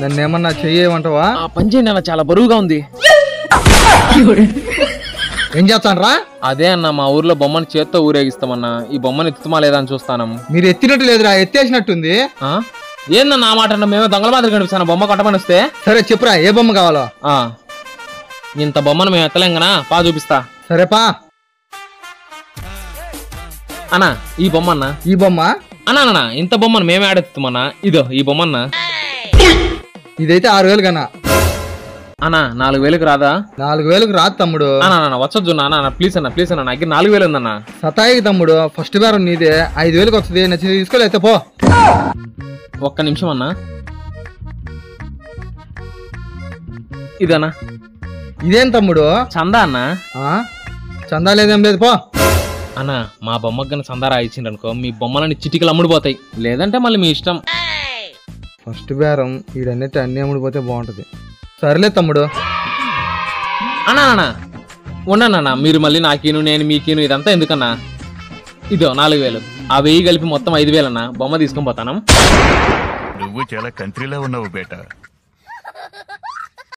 నన్ను ఏమన్నా చెయ్యమంటావా? ఆ పని చేయండి అన్న, చాలా బరువుగా ఉంది. ఏం చేస్తాను రా? అదే అన్న, మా ఊర్లో బొమ్మను చేత్తో ఊరేగిస్తామన్నా. ఈ బొమ్మను ఎత్తుమా లేదా అని చూస్తాను. మీరు ఎత్తినట్టు లేదురా, ఎత్తేసినట్టుంది. ఏందన్నా ఆ మాట అన్న? మేమే దొంగల మాదిరి కనిపిస్తాను బొమ్మ కొట్టమని వస్తే. సరే చెప్పురా, ఏ బొమ్మ కావాలో? ఇంత బొమ్మను మేము ఎత్తలేం గనా, పా చూపిస్తా. సరేపా అన్నా ఈ బొమ్మ అన్న. ఈ బొమ్మ అన్నా ఇంత బొమ్మను మేమే ఆడెత్తుమన్నా. ఇదో ఈ బొమ్మ ఇదైతే 6,000 కన్నా. అన్నా 4,000కి రాదా? 4,000కి రాదు తమ్ముడు. అన్న వచ్చొద్దు అన్న, ప్లీజ్ అన్న ప్లీజ్ అన్న, నాకు 4,000 ఉందన్న. సతాయికి తమ్ముడు, ఫస్ట్ బేరం నీదే. 5,000కి వస్తుంది, నచ్చి తీసుకోలేతే పో. ఒక్క నిమిషం అన్నా. ఇదన్నా. ఇదేం తమ్ముడు? చందా అన్న. చందా లేదేం లేదు, పో. అన్నా మా బొమ్మకు చందా రాయించిండు అనుకో, మీ బొమ్మలని చిటికలు అమ్ముడుపోతాయి, లేదంటే మళ్ళీ మీ ఇష్టం. ఫస్ట్ బేరం ఈడన్నిటి అన్ని అమ్ముడిపోతే బాగుంటది. సరేలే తమ్ముడు. అన్నా ఉండన్నా, మీరు మళ్ళీ నాకీను నేను మీకీను ఇదంతా ఎందుకన్నా? ఇదో 4,000, ఆ 1000 కలిపి మొత్తం 5,000 అన్న. బొమ్మ తీసుకొని పోతాను. నువ్వు చాలా కంట్రీలో ఉన్నావు బేటా.